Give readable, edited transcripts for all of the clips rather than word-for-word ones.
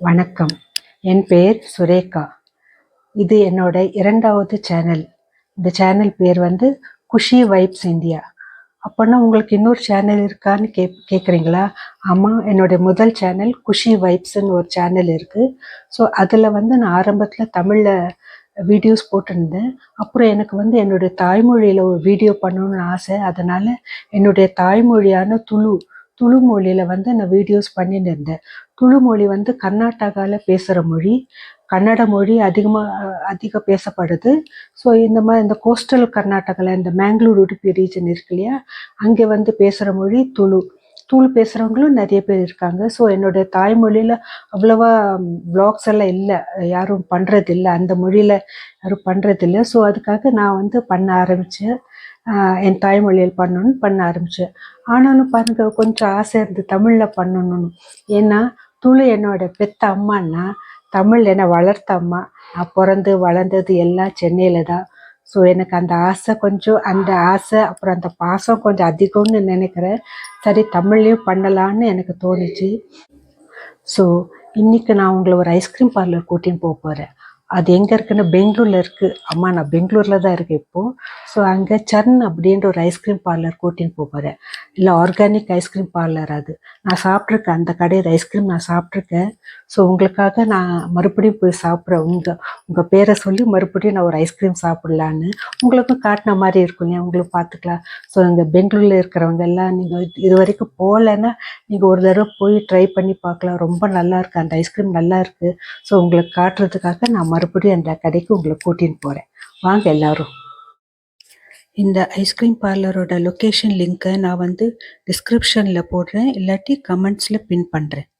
வணக்கம். என் பெயர் சுரேகா. இது என்னோட 2வது சேனல். இந்த சேனல் பேர் குஷி வைப்ஸ் இந்தியா. அப்போனா உங்களுக்கு இன்னொரு சேனல் இருக்கான்னு கேட்குறீங்களா? ஆமாம், என்னுடைய முதல் சேனல் குஷி வைப்ஸ்ன்னு ஒரு சேனல் இருக்குது. ஸோ அதில் நான் ஆரம்பத்தில் தமிழில் வீடியோஸ் போட்டிருந்தேன். அப்புறம் எனக்கு என்னுடைய தாய்மொழியில் ஒரு வீடியோ பண்ணணும்னு ஆசை. அதனால் என்னுடைய தாய்மொழியான துளு மொழியில் நான் வீடியோஸ் பண்ணின்னு இருந்தேன். துளு மொழி கர்நாடகாவில் பேசுகிற மொழி. கன்னட மொழி அதிக பேசப்படுது. ஸோ இந்த கோஸ்டல் கர்நாடகாவில் இந்த மேங்களூர் உடுப்பி ரீஜன் இருக்கு இல்லையா, அங்கே பேசுகிற மொழி துளு பேசுகிறவங்களும் நிறைய பேர் இருக்காங்க. ஸோ என்னுடைய தாய்மொழியில் அவ்வளோவா விளாக்ஸ் எல்லாம் இல்லை, யாரும் பண்ணுறதில்லை, அந்த மொழியில் யாரும் பண்ணுறதில்லை. ஸோ அதுக்காக நான் பண்ண ஆரம்பித்தேன். என் தாய்மொழியில் பண்ண ஆரம்பித்தேன். ஆனாலும் பாருங்க, கொஞ்சம் ஆசை இருந்து தமிழில் பண்ணணும்னு. ஏன்னா துளு என்னோட பெத்த அம்மான்னா, தமிழ் என்னை வளர்த்த அம்மா. நான் பிறந்து வளர்ந்தது எல்லாம் சென்னையில் தான். ஸோ எனக்கு அந்த ஆசை அப்புறம் அந்த பாசம் கொஞ்சம் அதிகம்னு நினைக்கிறேன். சரி, தமிழ்லேயும் பண்ணலான்னு எனக்கு தோணுச்சு. ஸோ இன்றைக்கி நான் உங்களை ஒரு ஐஸ்கிரீம் பார்லர் கூட்டின்னு போகிறேன். அது எங்கே இருக்குன்னு பெங்களூரில் இருக்குது. அம்மா, நான் பெங்களூரில் தான் இருக்கேன் இப்போது. ஸோ அங்கே சர்ன் அப்படின்ற ஒரு ஐஸ்கிரீம் பார்லர் கூட்டின்னு போகிறேன். இல்லை, ஆர்கானிக் ஐஸ்கிரீம் பார்லர். அது நான் சாப்பிட்ருக்கேன், அந்த கடையில் ஐஸ்கிரீம் நான் சாப்பிட்ருக்கேன். ஸோ உங்களுக்காக நான் மறுபடியும் போய் சாப்பிட்றேன். உங்கள் பேரை சொல்லி மறுபடியும் நான் ஒரு ஐஸ்கிரீம் சாப்பிட்லான்னு உங்களுக்கும் காட்டின மாதிரி இருக்கும் இல்லையா, உங்களுக்கு பார்த்துக்கலாம். ஸோ இங்கே பெங்களூரில் இருக்கிறவங்க எல்லாம் நீங்கள் இது வரைக்கும் போகலைன்னா நீங்கள் ஒரு தடவை போய் ட்ரை பண்ணி பார்க்கலாம். ரொம்ப நல்லா இருக்குது, அந்த ஐஸ்கிரீம் நல்லா இருக்குது. ஸோ உங்களுக்கு காட்டுறதுக்காக நான் மறுபடியும் அந்த கடைக்கு உங்களை கூட்டின்னு போகிறேன். வாங்க எல்லோரும். இந்த ஐஸ்கிரீம் பார்லரோட லொக்கேஷன் லிங்க்கை நான் டிஸ்கிரிப்ஷனில் போடுறேன், இல்லாட்டி கமெண்ட்ஸில் பின் பண்ணுறேன்.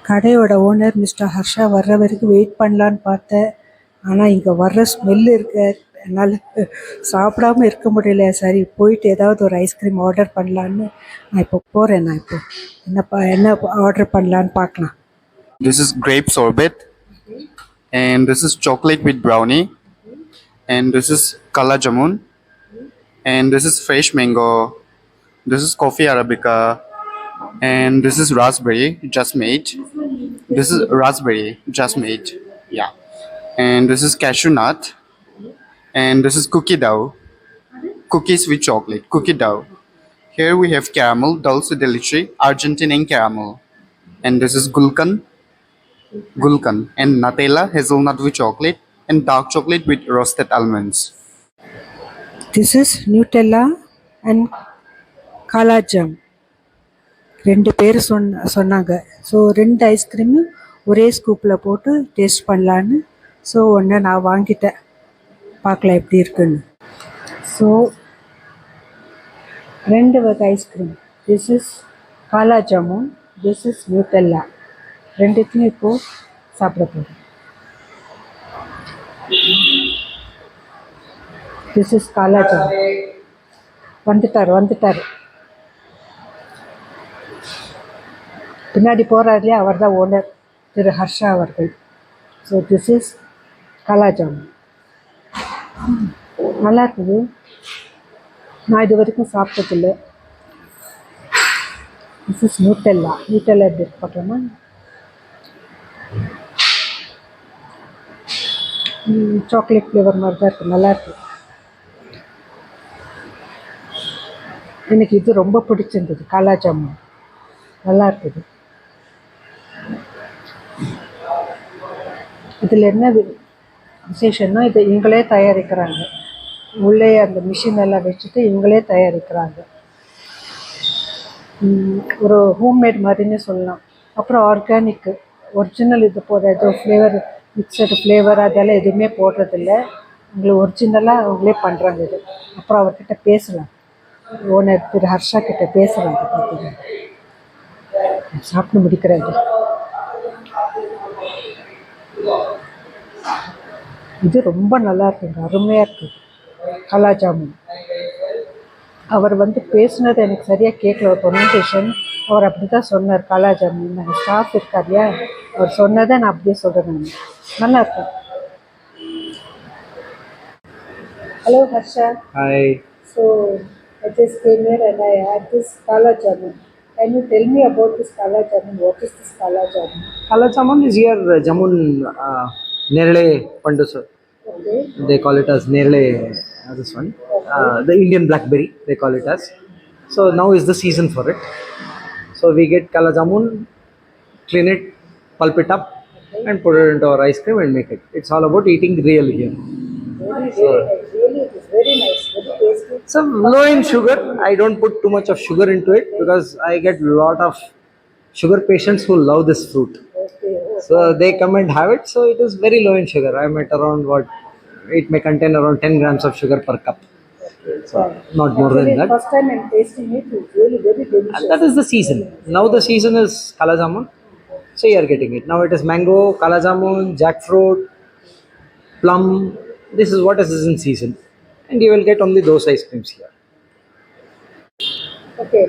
கடையோட ஓனர் மிஸ்டர் ஹர்ஷா வர்ற வரைக்கும் வெயிட் பண்ணலான்னு பார்த்தேன். ஆனால் இங்கே வர்ற ஸ்மெல்லு இருக்கு, என்னால் சாப்பிடாம இருக்க முடியல. சரி, போயிட்டு ஏதாவது ஒரு ஐஸ்கிரீம் ஆர்டர் பண்ணலான்னு நான் இப்போ போகிறேன். நான் இப்போ என்ன ஆர்டர் பண்ணலான்னு பார்க்கலாம். This is grape sorbet, and this is chocolate with brownie, and this is kala jamun, and this is fresh mango, this is coffee arabica, and this is raspberry just made. This is raspberry just made, yeah. And this is cashew nut, and this is cookie dough, cookies with chocolate, cookie dough. Here we have caramel, dulce de leche, Argentinian caramel, and this is gulkan, and Nutella, hazelnut with chocolate, and dark chocolate with roasted almonds. This is Nutella and Kalajam. 2 பேர் சொன்னாங்க. So 2 ice cream ஒரே ஸ்கூப்பில் போட்டு taste பண்ணலான்னு. So ஒன்று நான் வாங்கிட்டேன், பார்க்கலாம் எப்படி இருக்குன்னு. ஸோ 2 வகை ice cream. This is kala jamun, this is Nutella. 2த்தையும் இப்போது சாப்பிட போகிறேன். This is kala jamun. வந்துட்டார் பின்னாடி போகிறார் இல்லையா, அவர் தான் ஓனர், திரு ஹர்ஷா அவர்கள். So this is kala jamun. நல்லா இருக்குது, நான் இது வரைக்கும் சாப்பிட்டதில்லை. திஸ் இஸ் நியூட்டெல்லா எப்படி பார்க்கலாமா? சாக்லேட் ஃப்ளேவர் மாதிரி தான் இருக்குது, நல்லாயிருக்கு. எனக்கு இது ரொம்ப பிடிச்சிருந்தது, காலா ஜாமுன். நல்லா இருக்குது. இதில் என்ன விசேஷம்னா, இதை இவங்களே தயாரிக்கிறாங்க. உள்ளே அந்த மிஷின் எல்லாம் வச்சுட்டு இவங்களே தயாரிக்கிறாங்க. ஒரு ஹோம்மேட் மாதிரின்னு சொல்லலாம். அப்புறம் ஆர்கானிக்கு, ஒரிஜினல் இது போடுற ஏதோ ஃப்ளேவர், மிக்சடு ஃப்ளேவர் அதெல்லாம் எதுவுமே போடுறதில்ல. உங்களுக்கு ஒரிஜினலாக அவங்களே பண்ணுறாங்க இது. அப்புறம் அவர்கிட்ட பேசலாம், ஓனர் திரு ஹர்ஷா கிட்ட பேசலாம். அதை பார்த்தீங்கன்னா சாப்பிட்டு முடிக்கிறாரு. இது ரொம்ப நல்லா இருக்குங்க, அருமையாக இருக்குது காலா ஜாமுன். அவர் பேசுனது எனக்கு சரியாக கேட்கல, ஒரு ப்ரொனன்சியேஷன். அவர் அப்படி தான் சொன்னார், காலா ஜாமுன். நாங்கள் ஸ்டாஃப் இருக்கார் இல்லையா, அவர் சொன்னதை நான் அப்படியே சொல்கிறேன். நல்லா இருக்கும். Hello Harsha. Hi. So I just came here and I had this kala jamun. Can you tell me about this kala jamun? What is this kala jamun? Kala Jamun is here Jamun Nerle Pandu sir. Okay. They call it as Nerle, this one. The Indian blackberry, they call it as. So now is the season for it. So we get Kala Jamun, clean it, pulp it up, and put it into our ice cream and make it. It's all about eating real here. Really, it is very nice, very tasty. Some low in sugar. I don't put too much of sugar into it because I get lot of sugar patients who love this fruit. Okay. So they come and have it. So it is very low in sugar. I'm at around what it may contain around 10 grams of sugar per cup. So not more than Actually, that. first time I'm tasting it, it's really very delicious. And that is the season. Now the season is Kala Jamun. So you are getting it. Now it is mango, Kala Jamun, jackfruit, plum. This is what is in season. And you will get only those ice creams here. Okay,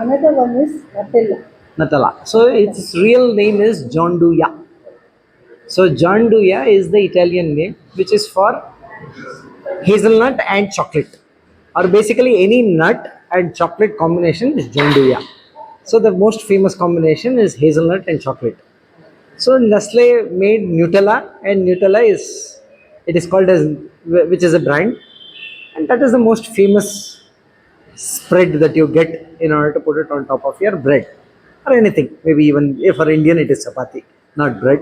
another one is Nutella. Natala. So its real name is John Duya. So John Duya is the Italian name which is for hazelnut and chocolate, or basically any nut and chocolate combination is John Duya. So the most famous combination is hazelnut and chocolate. So Nestle made Nutella, and Nutella is called as, which is a brand, and that is the most famous spread that you get in order to put it on top of your bread or anything. Maybe even if for Indian it is chapati, not bread.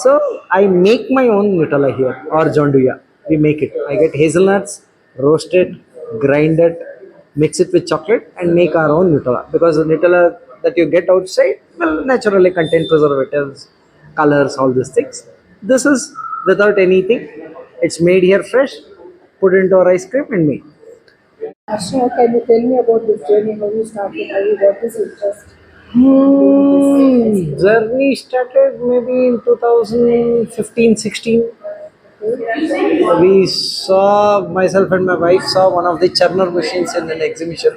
So I make my own Nutella here, or Jonduya. We make it. I get hazelnuts, roast it, grind it, mix it with chocolate, and make our own Nutella. Because the Nutella that you get outside will naturally contain preservatives, colors, all these things. This is without anything. It's made here fresh, put into our ice cream and made. Ashna, can you tell me about this journey? How you started? How you got this interest? Journey started maybe in 2015-16. We saw, myself and my wife saw one of the churner machines in an exhibition.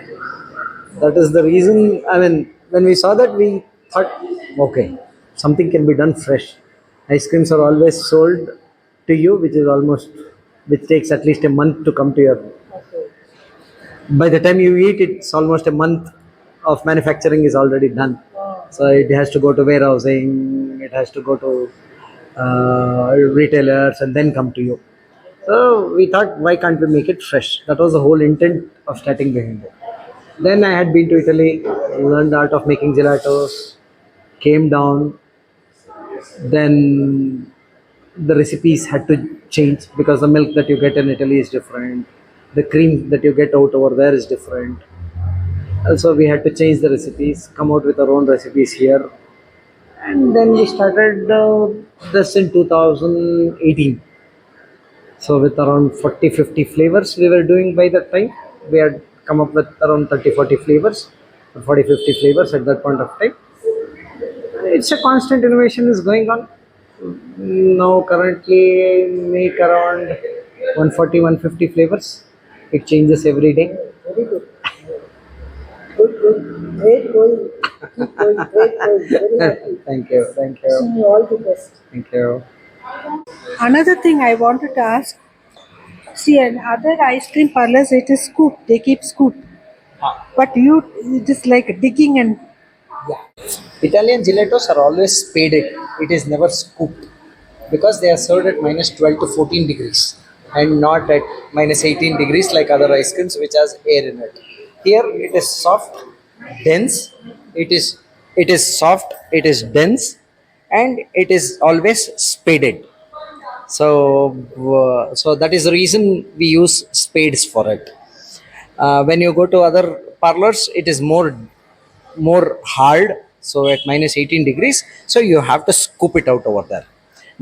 That is the reason. I mean, when we saw that, we thought, okay, something can be done fresh. Ice creams are always sold to you, which takes at least a month to come to your. By the time you eat, it's almost a month of manufacturing is already done. So it has to go to warehousing, it has to go to retailers and then come to you. So we thought, why can't we make it fresh? That was the whole intent of starting behind it. Then I had been to Italy, learned the art of making gelatos, came down. Then the recipes had to change because the milk that you get in Italy is different. The cream that you get out over there is different. Also, we had to change the recipes, come out with our own recipes here. And then we started this in 2018. So with around 40-50 flavors we were doing by that time. We had come up with around 30-40 flavors, or 40-50 flavors at that point of time. It's a constant innovation is going on. Now currently I make around 140-150 flavors. It changes every day. Very good. Good. Great going. Keep going. Great going. Very happy. Thank you. Wishing you all the best. Thank you. Another thing I wanted to ask, see, in other ice cream parlors, it is scoop. They keep scoop. But it is like digging and. Italian gelatos are always spaded. It is never scooped because they are served at minus 12 to 14 degrees and not at minus 18 degrees like other ice creams which has air in it. Here it is soft, dense. It is soft. It is dense, and it is always spaded. So that is the reason we use spades for it. When you go to other parlors, it is more hard, so at minus 18 degrees, so you have to scoop it out over there.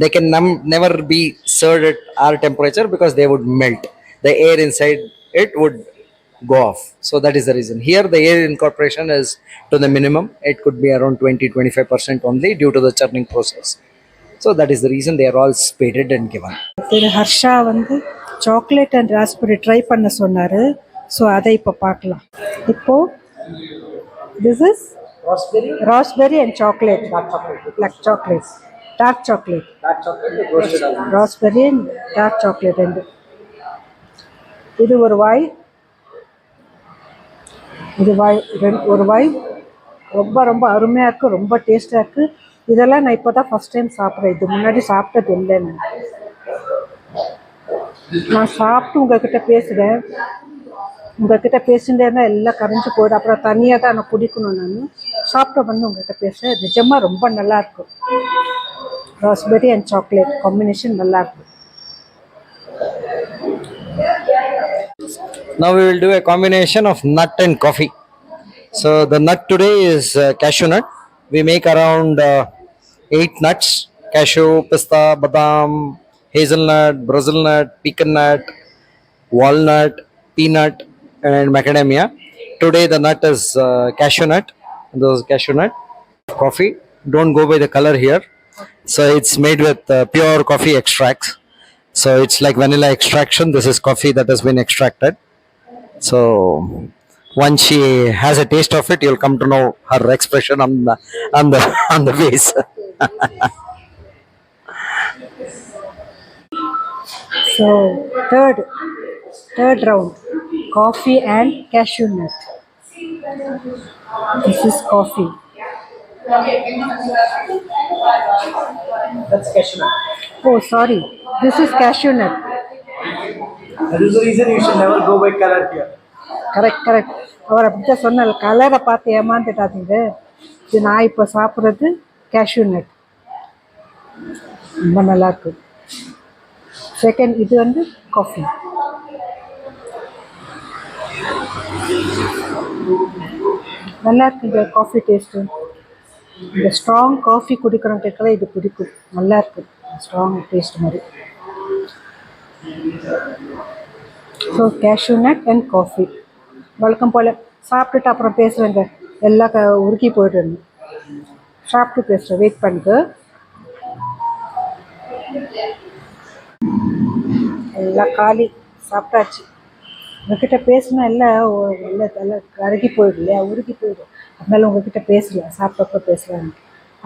They can never be served at our temperature because they would melt. The air inside it would go off. So that is the reason here the air incorporation is to the minimum. It could be around 20-25% only due to the churning process. So that is the reason they are all spaded and given. திரு ஹர்ஷா வந்து chocolate and raspberry try பண்ண சொன்னார். So அதை இப்போ பார்க்கலாம். இப்போது this is Raspberry, raspberry and chocolate, dark chocolate, black chocolate, dark chocolate, dark chocolate with roasted almonds. Raspberry and dark chocolate ரெண்டு. இது ஒரு வாய், இது வாய், ஒரு வாய். ரொம்ப ரொம்ப அருமையாக இருக்குது, ரொம்ப டேஸ்ட்டாக இருக்குது. இதெல்லாம் நான் இப்போ தான் ஃபஸ்ட் டைம் சாப்பிட்றேன். இது முன்னாடி சாப்பிட்டது இல்லை. நான் சாப்பிட்டு உங்ககிட்ட பேசுகிறேன். உங்ககிட்ட பேசிகிட்டே இருந்தால் எல்லாம் கரைஞ்சி போய்டும். அப்புறம் தனியாக தான் நான் குடிக்கணும். நான் சாப்பிட்ட வந்து உங்ககிட்ட பேசுகிறேன். நிஜமாக ரொம்ப நல்லாயிருக்கும். ராஸ்பெரி அண்ட் சாக்லேட் காம்பினேஷன் நல்லாயிருக்கும். Now we will do a combination of nut and coffee. So the nut today is cashew nut. We make around 8 nuts: cashew, pista, badam, hazelnut, brazil nut, pecan nut, walnut, peanut, and macadamia. Today the nut is cashew nut. This is cashew nut. Coffee. Don't go by the color here. So it's made with pure coffee extracts. So it's like vanilla extraction. This is coffee that has been extracted. So once she has a taste of it, you'll come to know her expression on the face. So third round, coffee and cashew nut. This is coffee. That's cashew nut. Oh, sorry. This is cashew nut. That is the reason you should never go by color here. Correct. அவர் அப்படித்தான் சொன்னார், கலரை பார்த்து ஏமாந்துட்டாதீங்க. இது நான் இப்போ சாப்பிட்றது cashew nut. ரொம்ப நல்லாயிருக்கு. செகண்ட் இது வந்து காஃபி. நல்லா இருக்குங்க காஃபி டேஸ்ட்டு. இந்த ஸ்ட்ராங் காஃபி குடிக்கிறவங்களுக்கு இது பிடிக்கும். நல்லா இருக்கு, ஸ்ட்ராங் டேஸ்ட் மாதிரி. So cashew nut and coffee. வழக்கம் போல் சாப்பிட்டுட்டு அப்புறம் பேசுகிறேங்க. எல்லாம் உருக்கி போய்ட்டு சாப்பிட்டு பேசுகிறேன். வெயிட் பண்ணிட்டு எல்லாம் காலி, சாப்பிட்டாச்சு. உங்ககிட்ட பேசினா எல்லாம் கருகி போயிடும் இல்லையா, உருகி போயிடும். அதனால உங்ககிட்ட பேசல, சாப்பிட்டப்ப பேசலான்னு.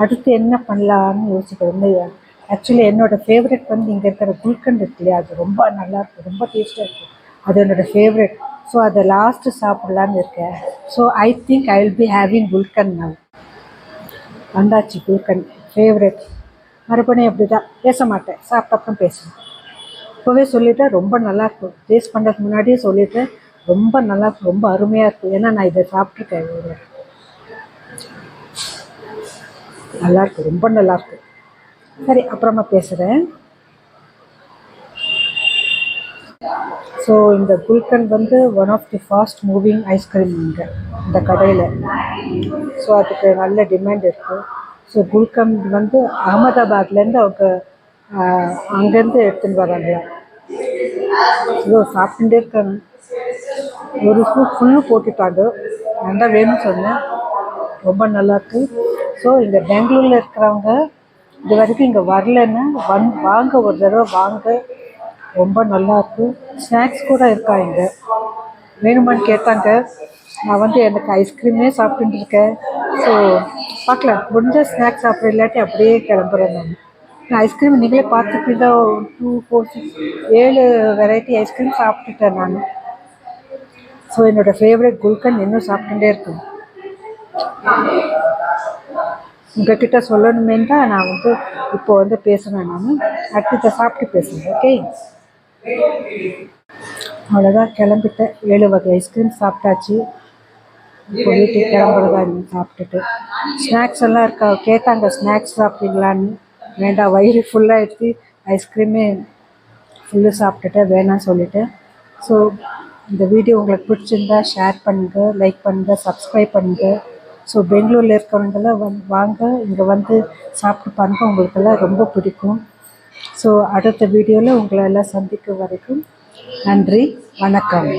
அடுத்து என்ன பண்ணலான்னு யோசிக்கிறேன். ஆக்சுவலி என்னோடய ஃபேவரெட் வந்து இங்கே இருக்கிற குல்கண்ட் இருக்கு இல்லையா, அது ரொம்ப நல்லாயிருக்கும், ரொம்ப டேஸ்ட்டாக இருக்கும். அது என்னோடய ஃபேவரெட். ஸோ அதை லாஸ்ட்டு சாப்பிட்லான்னு இருக்கேன். So I think I will be having gulkand now. வந்தாச்சு குல்கண்ட் ஃபேவரெட். மறுபடியும் அப்படி தான் பேச மாட்டேன், சாப்பிட்டப்புறம் பேசுவேன். இப்போவே சொல்லிவிட்டேன் ரொம்ப நல்லாயிருக்கும். டேஸ்ட் பண்ணுறதுக்கு முன்னாடியே சொல்லிவிட்டேன் ரொம்ப நல்லாயிருக்கும், ரொம்ப அருமையாக இருக்கும். ஏன்னா நான் இதை சாப்பிட்ருக்கேன். நல்லாயிருக்கும், ரொம்ப நல்லாயிருக்கும். சரி, அப்புறமா பேசுகிறேன். ஸோ இந்த குல்கண்ட் வந்து one of the fast moving ice cream இங்கே இந்த கடையில். ஸோ அதுக்கு நல்ல டிமாண்ட் இருக்குது. ஸோ குல்கண்ட் வந்து அகமதாபாத்லேருந்து அவங்க அங்கேருந்து எடுத்துன்னு வராங்களா. ஸோ சாப்பிட்டுட்டே இருக்காங்க. ஒரு ஸ்பூன் ஃபுல்லு போட்டுட்டாங்க. நான் தான் வேணும்னு சொன்னேன். ரொம்ப நல்லாயிருக்கு. ஸோ இங்கே பெங்களூரில் இருக்கிறவங்க இது வரைக்கும் இங்கே வரலன்னு வாங்க, ஒரு தடவை வாங்க. ரொம்ப நல்லாயிருக்கு. ஸ்நாக்ஸ் கூட இருக்கா இங்கே, வேணுமான்னு கேட்டாங்க. நான் வந்து எனக்கு ஐஸ்கிரீமே சாப்பிட்டுட்டு இருக்கேன். ஸோ பார்க்கலாம், முடிஞ்ச ஸ்நாக்ஸ் சாப்பிட்ற, இல்லாட்டி அப்படியே கிளம்புறேன். நான் ஐஸ்கிரீம் நீங்களே பார்த்துப்பீங்க. 2, 4, 6, 7 வெரைட்டி ஐஸ்கிரீம் சாப்பிட்டுட்டேன் நான். ஸோ என்னோடய ஃபேவரட் குல்கண்ட் இன்னும் சாப்பிட்டுட்டே இருக்கேன். உங்ககிட்ட சொல்லணுமேன்னு தான் நான் வந்து இப்போ வந்து பேசுகிறேன். நான் அடுத்த சாப்பிட்டு பேசுகிறேன். ஓகே, அவ்வளோதான், கிளம்பிட்டேன். 7 வகை ஐஸ்கிரீம் சாப்பிட்டாச்சு. இப்போ வீட்டுக்கு கிளம்புறதா இருந்து சாப்பிட்டுட்டு. ஸ்நாக்ஸ் எல்லாம் இருக்கா கேட்டாங்க, ஸ்நாக்ஸ் சாப்பிட்டீங்களான்னு. வேண்டாம், வயிறு ஃபுல்லாகிடுச்சு, ஐஸ்கிரீமே ஃபுல்லு சாப்பிட்டுட்டு வேணாம்னு சொல்லிவிட்டேன். ஸோ இந்த வீடியோ உங்களுக்கு பிடிச்சிருந்தா ஷேர் பண்ணுங்கள், லைக் பண்ணுங்கள், சப்ஸ்கிரைப் பண்ணுங்கள். ஸோ பெங்களூரில் இருக்கிறவங்கெல்லாம் வாங்க, இங்கே வந்து சாப்பிட்டு பாருங்கள், உங்களுக்கெல்லாம் ரொம்ப பிடிக்கும். ஸோ அடுத்த வீடியோவில் உங்களை எல்லாம் சந்திக்கும் வரைக்கும் நன்றி, வணக்கம்.